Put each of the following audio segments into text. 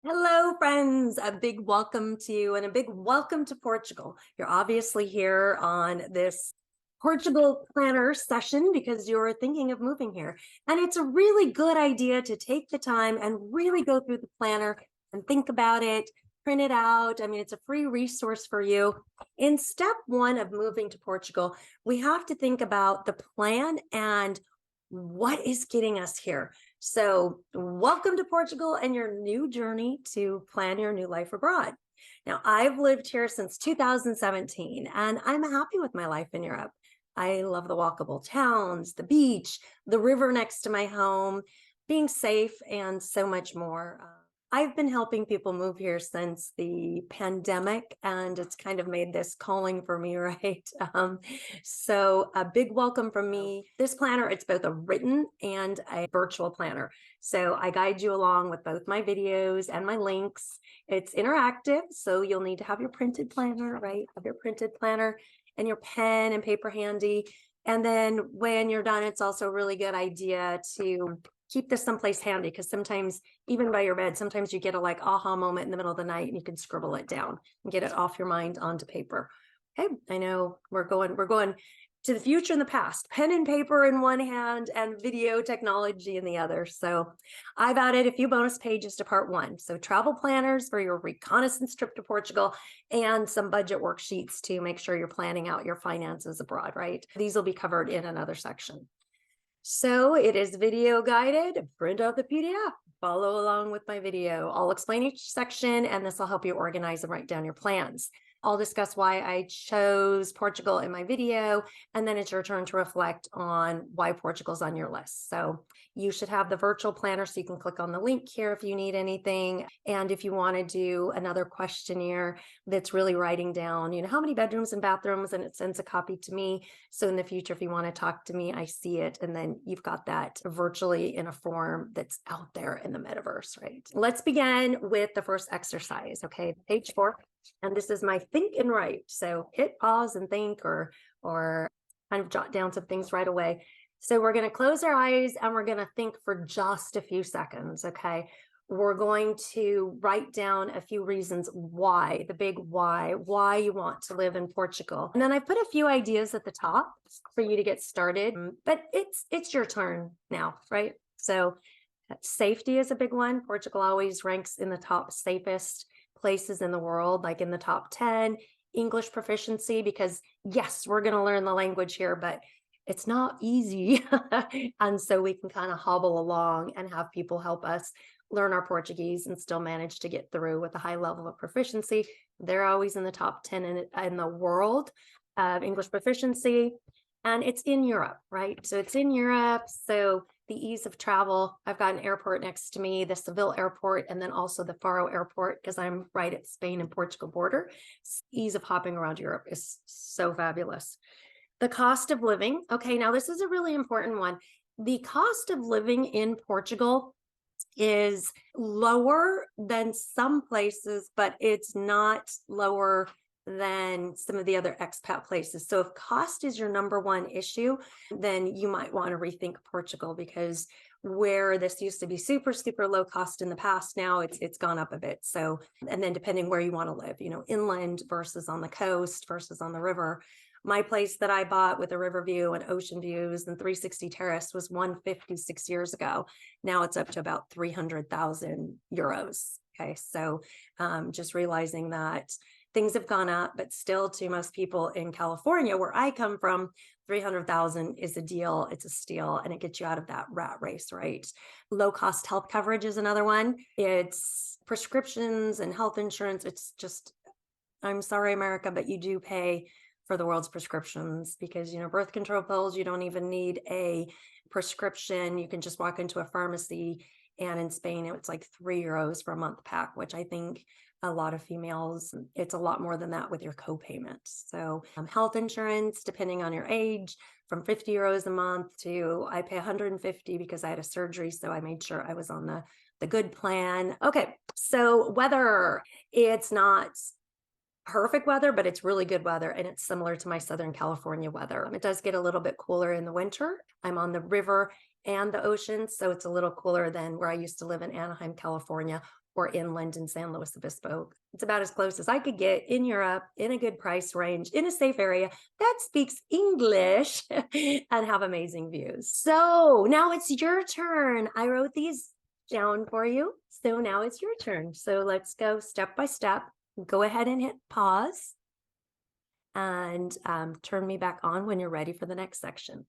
Hello, friends. A big welcome to you and a big welcome to Portugal. You're obviously here on this Portugal planner session because you're thinking of moving here. And it's a really good idea to take the time and really go through the planner and think about it, print it out. I mean, it's a free resource for you. In step one of moving to Portugal, we have to think about the plan and what is getting us here. So, welcome to Portugal and your new journey to plan your new life abroad. Now, I've lived here since 2017 and I'm happy with my life in Europe. I love the walkable towns, the beach, the river next to my home, being safe, and so much more. I've been helping people move here since the pandemic, and it's kind of made this calling for me, right? So a big welcome from me. This planner, it's both a written and a virtual planner. So I guide you along with both my videos and my links. It's interactive, so you'll need to have your printed planner, right? Have your printed planner and your pen and paper handy. And then when you're done, it's also a really good idea to keep this someplace handy, because sometimes even by your bed, sometimes you get a like aha moment in the middle of the night and you can scribble it down and get it off your mind onto paper. Okay, I know we're going to the future and the past, pen and paper in one hand and video technology in the other. So I've added a few bonus pages to part one. So travel planners for your reconnaissance trip to Portugal and some budget worksheets to make sure you're planning out your finances abroad, right? These will be covered in another section. So it is video guided. Print out the PDF, follow along with my video. I'll explain each section and this will help you organize and write down your plans. I'll discuss why I chose Portugal in my video, and then it's your turn to reflect on why Portugal's on your list. So you should have the virtual planner, so you can click on the link here if you need anything. And if you want to do another questionnaire that's really writing down, how many bedrooms and bathrooms, and it sends a copy to me. So in the future, if you want to talk to me, I see it. And then you've got that virtually in a form that's out there in the metaverse, right? Let's begin with the first exercise. Okay, page 4. And this is my think and write. So hit pause and think, or kind of jot down some things right away. So we're going to close our eyes and we're going to think for just a few seconds. Okay. We're going to write down a few reasons why, the big why you want to live in Portugal. And then I put a few ideas at the top for you to get started, but it's your turn now, right? So safety is a big one. Portugal always ranks in the top safest places in the world, like in the top 10. English proficiency, because yes, we're going to learn the language here, but it's not easy. And so we can kind of hobble along and have people help us learn our Portuguese and still manage to get through with a high level of proficiency. They're always in the top 10 in the world of English proficiency. And it's in Europe, right? So it's in Europe. So the ease of travel, I've got an airport next to me, the Seville airport, and then also the Faro airport, because I'm right at Spain and Portugal border. Ease of hopping around Europe is so fabulous. The cost of living. Okay, now this is a really important one. The cost of living in Portugal is lower than some places, but it's not lower than some of the other expat places. So if cost is your number one issue, then you might want to rethink Portugal, because where this used to be super, super low cost in the past, now it's gone up a bit. So, and then depending where you want to live, inland versus on the coast versus on the river. My place that I bought with a river view and ocean views and 360 terrace was 156 years ago. Now it's up to about 300,000 euros. Okay, so just realizing that things have gone up, but still to most people in California, where I come from, 300,000 is a deal. It's a steal, and it gets you out of that rat race, right? Low cost health coverage is another one. It's prescriptions and health insurance. It's just, I'm sorry, America, but you do pay for the world's prescriptions, because, birth control pills, you don't even need a prescription. You can just walk into a pharmacy, and in Spain, it's like €3 for a month pack, which I think a lot of females, it's a lot more than that with your co-payment. So health insurance, depending on your age, from €50 a month to I pay 150 because I had a surgery. So I made sure I was on the good plan. Okay. So weather, it's not perfect weather, but it's really good weather. And it's similar to my Southern California weather. It does get a little bit cooler in the winter. I'm on the river and the ocean. So it's a little cooler than where I used to live in Anaheim, California, or inland in San Luis Obispo. It's about as close as I could get in Europe, in a good price range, in a safe area that speaks English and have amazing views. So now it's your turn. I wrote these down for you. So now it's your turn. So let's go step by step. Go ahead and hit pause and turn me back on when you're ready for the next section.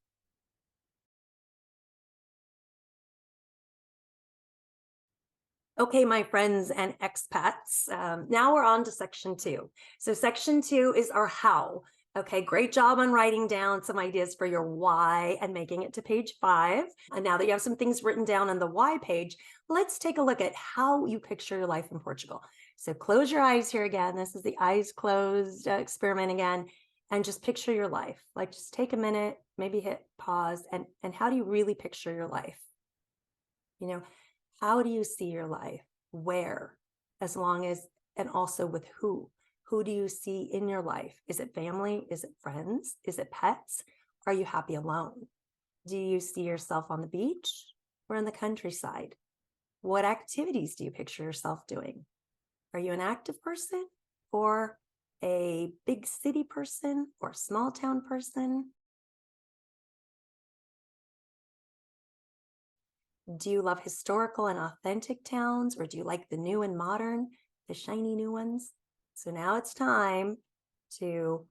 Okay, my friends and expats, now we're on to section 2. So section 2 is our how. Okay, great job on writing down some ideas for your why and making it to page 5. And now that you have some things written down on the why page, let's take a look at how you picture your life in Portugal. So close your eyes here again. This is the eyes closed experiment again. And just picture your life. Like just take a minute, maybe hit pause. And how do you really picture your life? You know, how do you see your life? Where? As long as, and also with who? Who do you see in your life? Is it family? Is it friends? Is it pets? Are you happy alone? Do you see yourself on the beach or in the countryside? What activities do you picture yourself doing? Are you an active person or a big city person or a small town person? Do you love historical and authentic towns, or do you like the new and modern, the shiny new ones? So now it's time to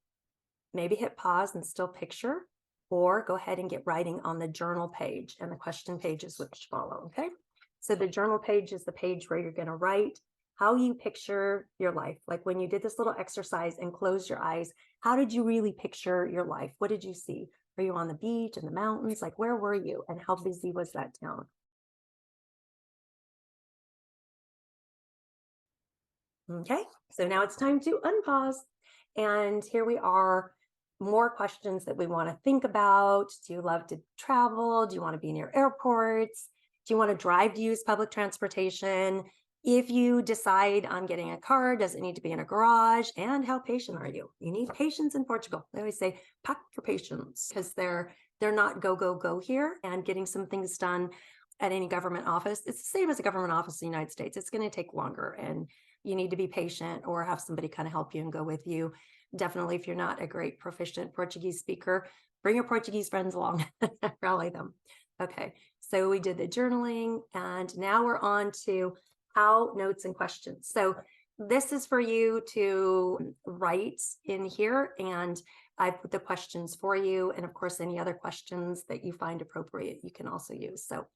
maybe hit pause and still picture, or go ahead and get writing on the journal page and the question pages which follow, okay? So the journal page is the page where you're gonna write how you picture your life. Like when you did this little exercise and closed your eyes, how did you really picture your life? What did you see? Were you on the beach, in the mountains? Like where were you and how busy was that town? Okay, so now it's time to unpause. And here we are, more questions that we want to think about. Do you love to travel? Do you want to be near airports? Do you want to drive to use public transportation? If you decide on getting a car, does it need to be in a garage? And how patient are you? You need patience in Portugal. They always say, pack your patience, because they're not go, go, go here, and getting some things done at any government office. It's the same as a government office in the United States. It's going to take longer, and you need to be patient or have somebody kind of help you and go with you. Definitely, if you're not a great proficient Portuguese speaker, bring your Portuguese friends along, rally them. Okay, so we did the journaling, and now we're on to how, notes, and questions. So this is for you to write in here, and I put the questions for you. And of course, any other questions that you find appropriate, you can also use. So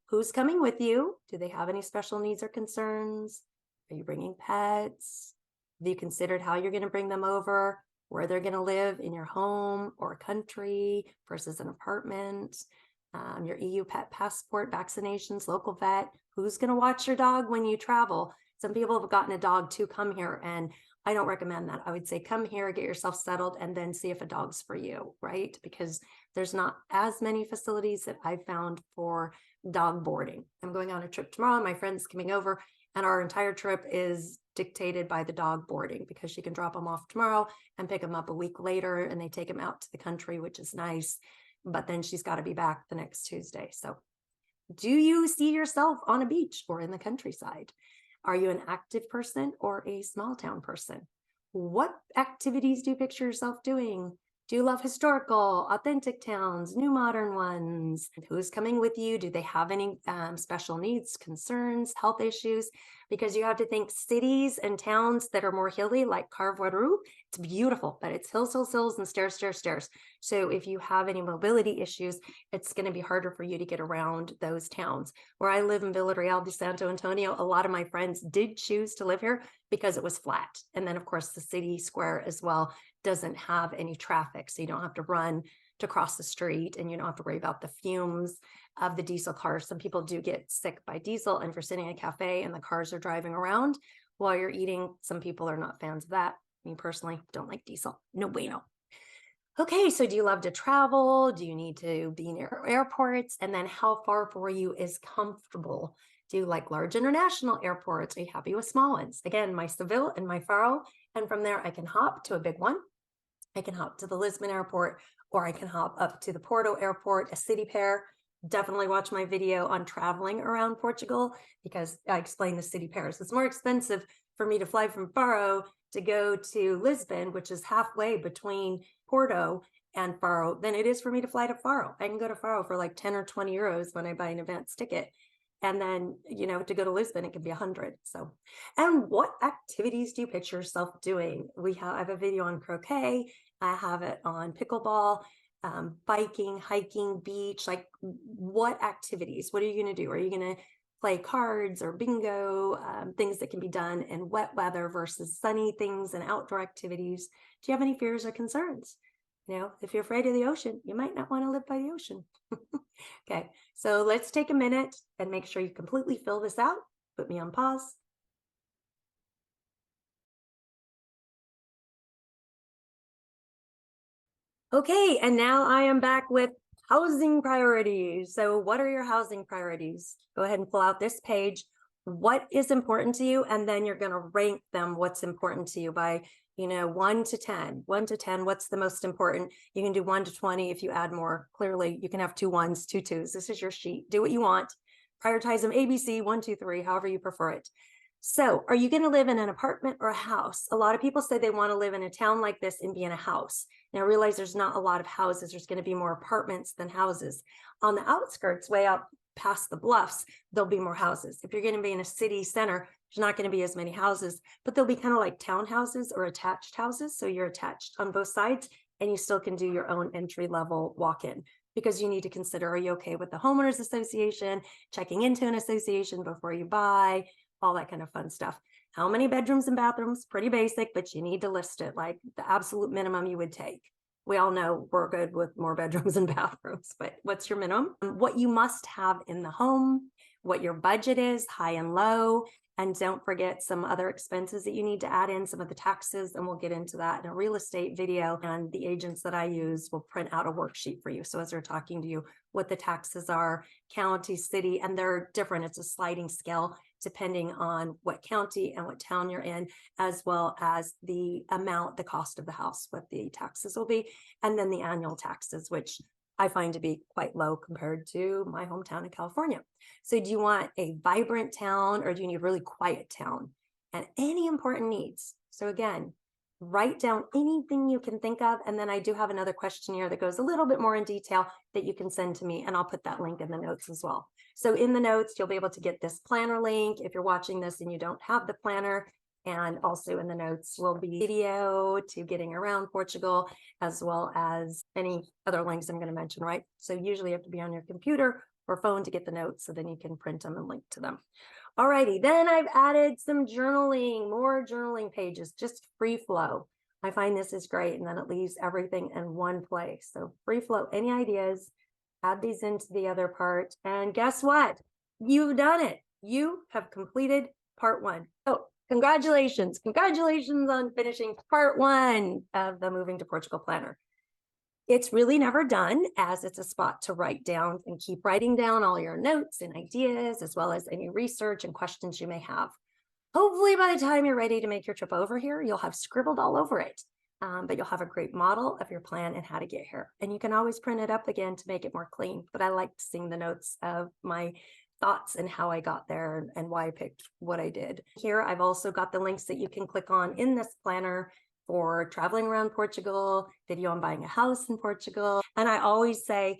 who's coming with you? Do they have any special needs or concerns? Are you bringing pets? Have you considered how you're going to bring them over? Where they're going to live, in your home or country versus an apartment? Your EU pet passport, vaccinations, local vet. Who's going to watch your dog when you travel? Some people have gotten a dog to come here, and I don't recommend that. I would say come here, get yourself settled, and then see if a dog's for you, right? Because there's not as many facilities that I've found for dog boarding. I'm going on a trip tomorrow. My friend's coming over, and our entire trip is dictated by the dog boarding, because she can drop them off tomorrow and pick them up a week later, and they take them out to the country, which is nice. But then she's got to be back the next Tuesday. So do you see yourself on a beach or in the countryside? Are you an active person or a small town person? What activities do you picture yourself doing? Do you love historical, authentic towns, new modern ones? Who's coming with you? Do they have any special needs, concerns, health issues? Because you have to think cities and towns that are more hilly, like Carvoaru, it's beautiful, but it's hills, hills, hills, and stairs, stairs, stairs. So if you have any mobility issues, it's going to be harder for you to get around those towns. Where I live in Vila Real de Santo Antonio, a lot of my friends did choose to live here because it was flat. And then, of course, the city square as well doesn't have any traffic. So you don't have to run to cross the street, and you don't have to worry about the fumes of the diesel cars. Some people do get sick by diesel, and for sitting in a cafe and the cars are driving around while you're eating, some people are not fans of that. Me personally, don't like diesel. No bueno. Okay, so do you love to travel? Do you need to be near airports? And then how far for you is comfortable? Do you like large international airports? Are you happy with small ones? Again, my Seville and my Faro, and from there I can hop to a big one. I can hop to the Lisbon airport, or I can hop up to the Porto airport, a city pair. definitely watch my video on traveling around Portugal because I explain the city pairs. It's more expensive for me to fly from Faro to go to Lisbon, which is halfway between Porto and Faro, than it is for me to fly to Faro. I can go to Faro for like 10 or 20 euros when I buy an advance ticket. And then, to go to Lisbon, it can be 100. So, and what activities do you picture yourself doing? I have a video on croquet. I have it on pickleball, biking, hiking, beach. Like, what activities? What are you going to do? Are you going to play cards or bingo, things that can be done in wet weather versus sunny things and outdoor activities? Do you have any fears or concerns? If you're afraid of the ocean, you might not want to live by the ocean. Okay, so let's take a minute and make sure you completely fill this out. Put me on pause. Okay, and now I am back with housing priorities. So what are your housing priorities? Go ahead and pull out this page. What is important to you? And then you're going to rank them what's important to you by 1 to 10. 1 to 10, what's the most important? You can do 1 to 20 if you add more. Clearly, you can have 2 1s, 2 2s. This is your sheet. Do what you want. Prioritize them ABC, 1, 2, 3, however you prefer it. So are you going to live in an apartment or a house? A lot of people say they want to live in a town like this and be in a house. Now realize there's not a lot of houses. There's going to be more apartments than houses. On the outskirts, way out past the bluffs, there'll be more houses. If you're going to be in a city center, there's not going to be as many houses, but they'll be kind of like townhouses or attached houses. So you're attached on both sides and you still can do your own entry level walk-in, because you need to consider, are you okay with the homeowners association, checking into an association before you buy, all that kind of fun stuff. How many bedrooms and bathrooms? Pretty basic, but you need to list it, like the absolute minimum you would take. We all know we're good with more bedrooms and bathrooms, but what's your minimum? What you must have in the home, what your budget is, high and low, and don't forget some other expenses that you need to add in, some of the taxes, and we'll get into that in a real estate video. And the agents that I use will print out a worksheet for you. So as they're talking to you, what the taxes are, county, city, and they're different. It's a sliding scale depending on what county and what town you're in, as well as the amount, the cost of the house, what the taxes will be, and then the annual taxes, which I find to be quite low compared to my hometown in California. So do you want a vibrant town or do you need a really quiet town? And any important needs. So again, write down anything you can think of. And then I do have another questionnaire that goes a little bit more in detail that you can send to me, and I'll put that link in the notes as well. So in the notes, you'll be able to get this planner link if you're watching this and you don't have the planner. And also in the notes will be video to getting around Portugal, as well as any other links I'm going to mention, right? So usually you have to be on your computer or phone to get the notes, so then you can print them and link to them. Alrighty, then I've added some journaling, more journaling pages, just free flow. I find this is great, and then it leaves everything in one place. So free flow, any ideas, add these into the other part. And guess what? You've done it. You have completed part 1. Oh, congratulations. Congratulations on finishing part 1 of the Moving to Portugal Planner. It's really never done, as it's a spot to write down and keep writing down all your notes and ideas, as well as any research and questions you may have. Hopefully by the time you're ready to make your trip over here, you'll have scribbled all over it. But you'll have a great model of your plan and how to get here. And you can always print it up again to make it more clean. But I like seeing the notes of my thoughts and how I got there and why I picked what I did. Here, I've also got the links that you can click on in this planner for traveling around Portugal, video on buying a house in Portugal. And I always say,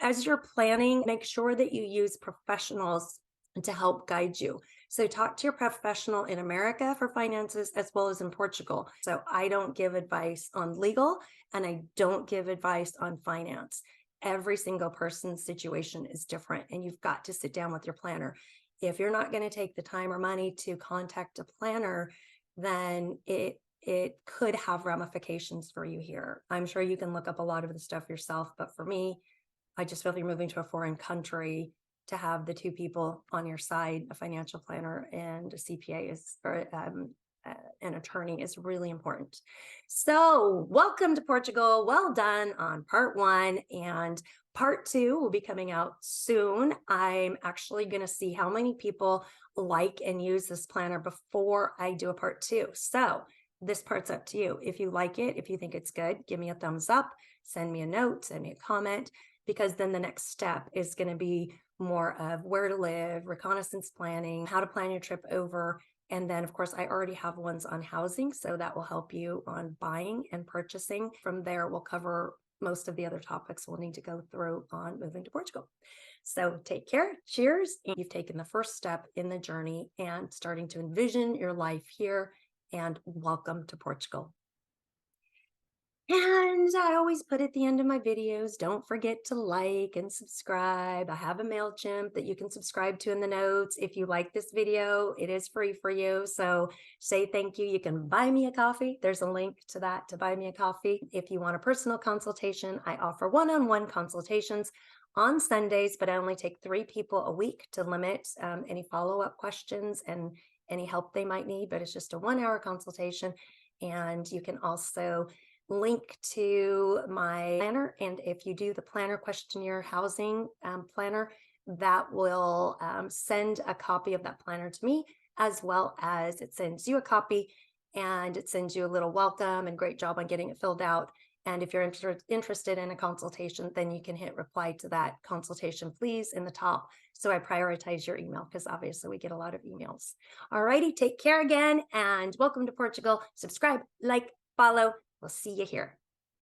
as you're planning, make sure that you use professionals to help guide you. So talk to your professional in America for finances as well as in Portugal. So I don't give advice on legal and I don't give advice on finance. Every single person's situation is different, and you've got to sit down with your planner. If you're not going to take the time or money to contact a planner, then it could have ramifications for you here. I'm sure you can look up a lot of the stuff yourself, but for me, I just feel if you're moving to a foreign country, to have the 2 people on your side, a financial planner and a CPA or an attorney, is really important. So welcome to Portugal. Well done on part 1, and part 2 will be coming out soon. I'm actually going to see how many people like and use this planner before I do a part 2. So this part's up to you. If you like it, if you think it's good, give me a thumbs up, send me a note, send me a comment. because then the next step is going to be more of where to live, reconnaissance planning, how to plan your trip over. And then, of course, I already have ones on housing, so that will help you on buying and purchasing. From there, we'll cover most of the other topics we'll need to go through on moving to Portugal. So take care. Cheers. You've taken the first step in the journey and starting to envision your life here. And welcome to Portugal. And I always put at the end of my videos, don't forget to like and subscribe. I have a MailChimp that you can subscribe to in the notes. If you like this video, it is free for you. So say thank you. You can buy me a coffee. There's a link to that to buy me a coffee. If you want a personal consultation, I offer one-on-one consultations on Sundays, but I only take 3 people a week to limit any follow-up questions and any help they might need, but it's just a 1-hour consultation. And you can also link to my planner. And if you do the planner questionnaire housing planner, that will send a copy of that planner to me, as well as it sends you a copy and it sends you a little welcome and great job on getting it filled out. And if you're interested in a consultation, then you can hit reply to that consultation, please, in the top. So I prioritize your email because obviously we get a lot of emails. All righty, take care again and welcome to Portugal. Subscribe, like, follow. We'll see you here.